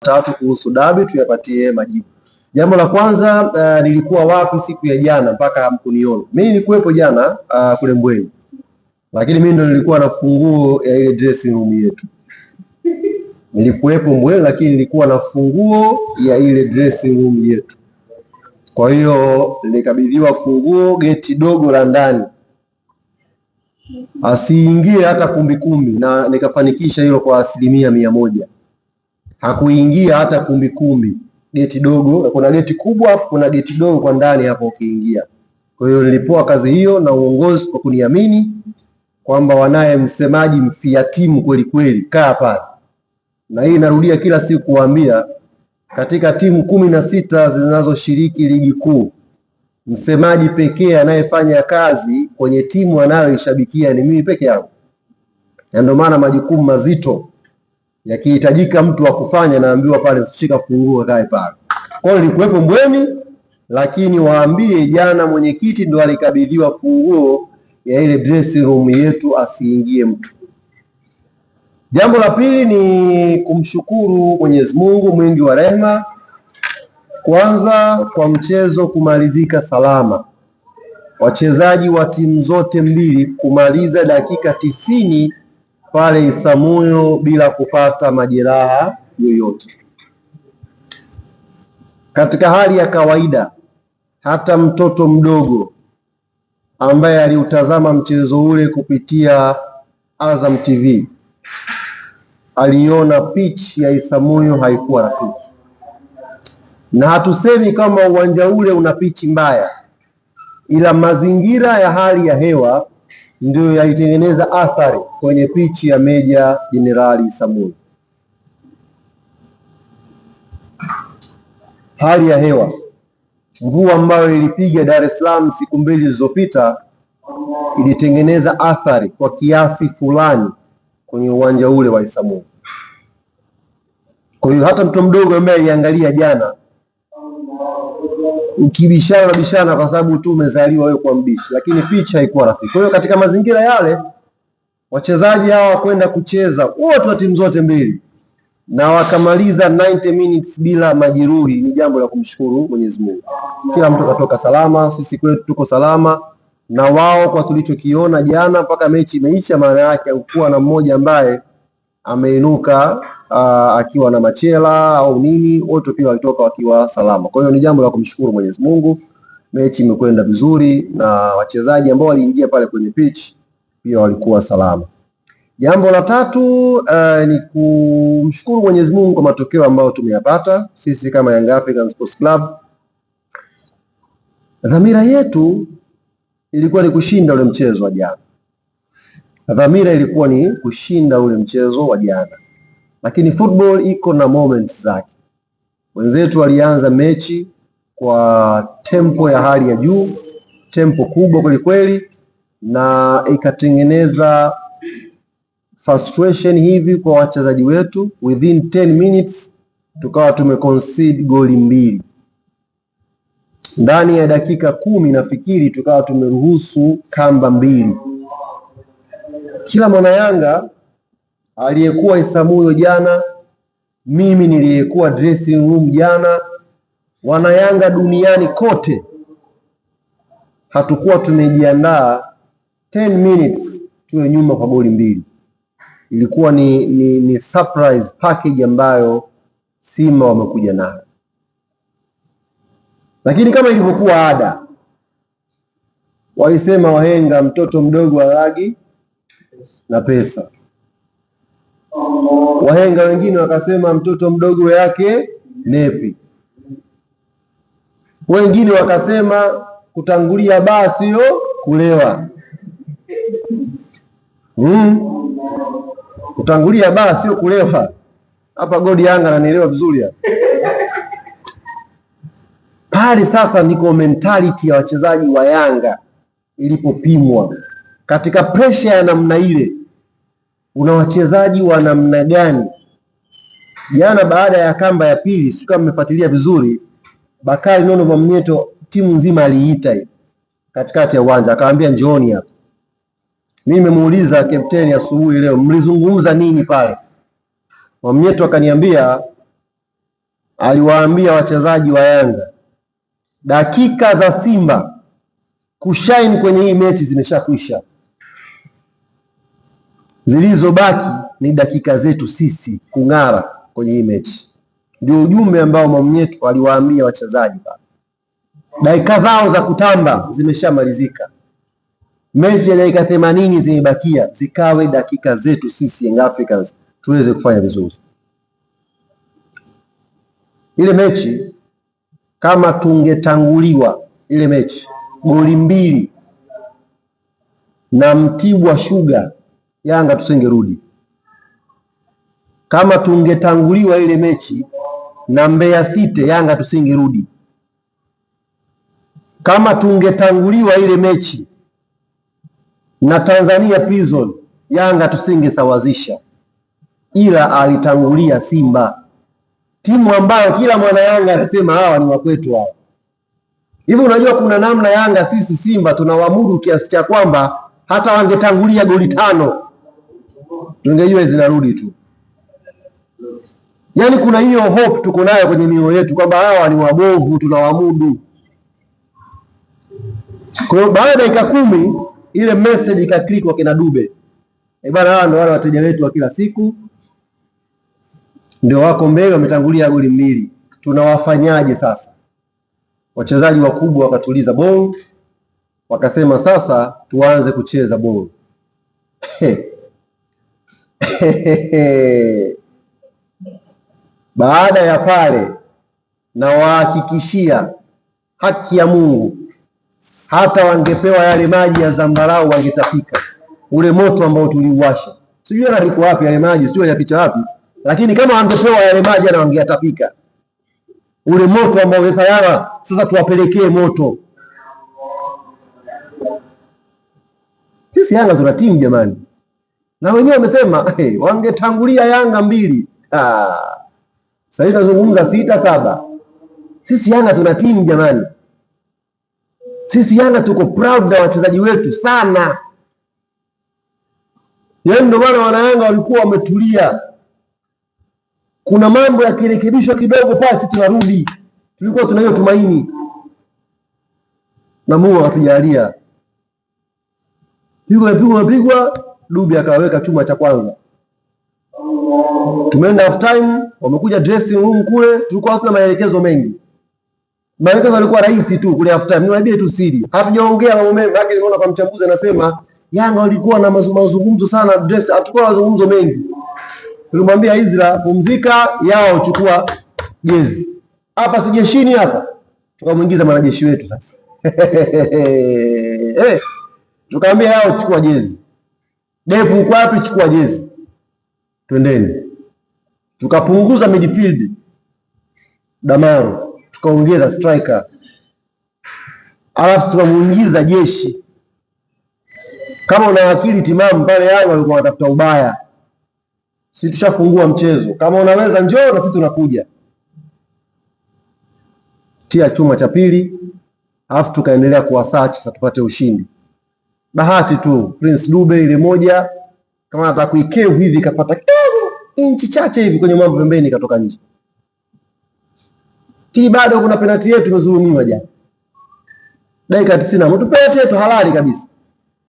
tatu kuhusu dabi tuyapatie majibu. Jambo la kwanza, nilikuwa wapi siku ya jana mpaka hamkuniona? Mimi nilikuwepo jana kule Mbweni, lakini mimi ndo nilikuwa na funguo ya ile dressing room yetu. Nilikuwepo Mbweni, lakini nilikuwa na funguo ya ile dressing room yetu. Kwa hiyo nilikabidhiwa funguo, geti dogo la ndani, asiingie hata kumbikumbi, na nikafanikisha hilo kwa 100%. Hakuingia hata kumbikumbi, geti dogo. Kuna geti kubwa, kuna geti dogo kwa ndani hapo ukiingia. Kwa hiyo nilipoa kazi hiyo na uongozi kwa kuniamini kwamba wanaye msemaji mfia timu kweli kweli, kaa pale. Na hii narudia kila siku kuambia, katika timu 16 zinazoshiriki ligi kuu, msemaji pekee anayefanya kazi kwenye timu anayoishabikia ni mimi peke yangu. Na ndio maana majukumu mazito yakihitajika mtu wa kufanya, naambiwa pale, shika funguo kae pale. Kwa hiyo nilikuwepo Mbweni, lakini waambie jana mwenyekiti ndo alikabidhiwa funguo ya ile dressing room yetu, asiingie mtu. Jambo la pili ni kumshukuru Mwenyezi Mungu mwingi wa rehema, kwanza kwa mchezo kumalizika salama, wachezaji wa timu zote mbili kumaliza dakika 90 pale Isamuyo bila kupata majeraha yoyote. Katika hali ya kawaida, hata mtoto mdogo ambaye aliutazama mchezo ule kupitia Azam TV aliona pitch ya Isamuyo haikuwa rafiki, na hatusemi kama uwanja ule una pitch mbaya, ila mazingira ya hali ya hewa ndio yaitengeneza athari kwenye pichi ya Meja Jenerali Isamuyo. Hali ya hewa, mvua ambayo ilipiga Dar es Salaam siku 2 zilizopita ilitengeneza athari kwa kiasi fulani kwenye uwanja ule wa Isamuyo. Kwa hiyo hata mtu mdogo ambaye aliangalia jana, ukibishana kwa sababu tu umezaliwa wewe kwa mbishi, lakini picha haikuwa rafiki. Kwa hiyo katika mazingira yale, wachezaji hawa kwenda kucheza wote wa timu zote mbili na wakamaliza 90 minutes bila majeruhi, ni jambo la kumshukuru Mwenyezi Mungu. Kila mtu katoka salama, sisi kwetu tuko salama, na wao kwa tulichokiona jana mpaka mechi imeisha, maana yake hakuwa na mmoja ambaye ameinuka akiwa na machela au nini, wote pia walitoka wakiwa salama. Kwa hiyo ni jambo la kumshukuru Mwenyezi Mungu. Mechi imekwenda vizuri na wachezaji ambao waliingia pale kwenye pitch pia walikuwa salama. Jambo la tatu ni kumshukuru Mwenyezi Mungu kwa matokeo ambayo tumeyapata sisi kama Young African Sports Club. Dhamira yetu ilikuwa ni kushinda ule mchezo wa jana. Dhamira ilikuwa ni kushinda ule mchezo wa jana. Lakini football iko na moments zake. Wenzetu walianza mechi kwa tempo ya hali ya juu, tempo kubwa kweli kweli, na ikatengeneza frustration hivi kwa wachezaji wetu. Within 10 minutes tukawa tumeconcede goli 2. Ndani ya dakika 10 nafikiri tukawa tumeruhusu kamba 2. Kila mwana Yanga aliyekuwa Isamuyo jana, mimi niliyekuwa dressing room jana, wana Yanga duniani kote, hatukuwa tumejiandaa 10 minutes tuwe nyuma kwa goli 2. Ilikuwa ni surprise package ambayo Simba wamekuja nayo. Lakini kama ilivyokuwa ada, walisema wahenga, mtoto mdogo halagi na pesa. Wahenga wengine wakasema mtoto mdogo yake nepi. Wengine wakasema kutangulia baa sio kulewa. Kutangulia baa sio kulewa. Hapa Godi Yanga ananielewa vizuri hapa. Pale sasa ndiko mentality ya wachezaji wa Yanga ilipopimwa. Katika pressure ya namna ile, una wachezaji wa namna gani? Jana baada ya kamba ya pili, sio kama mmefuatilia vizuri, Bakari Nono Mwamnyeto timu nzima aliita katikati ya uwanja, akawaambia njooni hapa. Mimi nimemuuliza kapteni asubuhi leo, mlizungumza nini pale? Mwamnyeto akaniambia aliwaambia wachezaji wa Yanga dakika za Simba kushine kwenye hii mechi zimeshakwisha, zilizobaki ni dakika zetu sisi kung'ara kwenye hii mechi. Ndio ujumbe ambao Mwamnyeto aliwaambia wachezaji. Dakika zao za kutamba zimeshamalizika, mechi ya dakika 80 zimebakia, zikawe dakika zetu sisi Young Africans tuweze kufanya vizuri. Ile mechi kama tungetanguliwa ile mechi goli 2 na Mtibwa Sugar, Yanga tusingerudi. Kama tungetanguliwa ile mechi na Mbeya City, Yanga tusingerudi. Kama tungetanguliwa ile mechi na Tanzania Prison, Yanga tusingesawazisha, ila alitangulia Simba, timu ambayo kila mwana Yanga anasema hawa ni wakwetu hao. Hivi unajua kuna namna Yanga sisi Simba tunawamudu kiasi cha kwamba hata wangetangulia goli 5 tungejua zinarudi tu. Yaani kuna hiyo hope tuko nayo kwenye mioyo yetu kwamba hawa ni wabovu, tunawamudu. Kwa hiyo baada ya dakika 10 ile message ikaklik kwa kina Dube. Bwana, hawa ndio wale wateja wetu wa kila siku, ndio wako mbele, wametangulia goli 2. Tunawafanyaje sasa? Wachezaji wakubwa wakatuliza ball, wakasema sasa tuanze kucheza ball. Baada ya pale, na wahakikishia haki ya Mungu, hata wangepewa yale maji ya zambarau wangetapika. Ule moto ambao tuliuwasha, sijui alikuwa wapi yale maji, sijui yapicha wapi, lakini kama wangepewa yale maji na wangeatapika ule moto ambao sasa tuwapelekee moto. Sisi Yanga tuna timu jamani, na wenyewe wamesema wangetangulia Yanga 2. Sasa hivi tunazungumza 6-7. Sisi Yanga tuna timu jamani, sisi Yanga tuko proud na wachezaji wetu sana. Yaani ndio maana wana Yanga walikuwa wametulia. Kuna mambo yakirekebishwa kidogo pale sisi tunarudi. Tulikuwa tuna hiyo tumaini, na Mungu akatujalia. Pigwa Dube akaweka chuma cha kwanza. Tumeenda half time, wamekuja dressing room kule, tulikuwa hatuna maelekezo mengi. Maelekezo yalikuwa rahisi tu kule half time. Niwaambie tu siri. Hatujaongea mambo mengi, lakini nimeona kwa mchambuzi anasema Yanga walikuwa na mazungumzo sana dress, hatakuwa mazungumzo mengi. Tulimwambia Izra pumzika, yao chukua jezi. Hapa si jeshini hapa. Tukamuingiza mwanajeshi wetu sasa. Tukamwambia yao chukua jezi. Depu uko wapi? Chukua jezi. Twendeni. Tukapunguza midfield Damaro, tukaongeza striker. Alafu tukamuingiza jeshi. Kama una wakili timamu pale Yanga walikuwa wanatafuta ubaya. Sisi tushafungua mchezo. Kama unaweza njoo na sisi tunakuja. Tia chuma cha pili, alafu tukaendelea kuwasearch sasa tupate ushindi. Bahati tu Prince Dube ile moja kama anataka kuikevu hivi kapata kidogo inchi chache hivi kwenye mambo pembeni katoka nje. Hii bado kuna penalty yetu imezulumiwa jana. Dakika 90 mtu penalty yetu halali kabisa.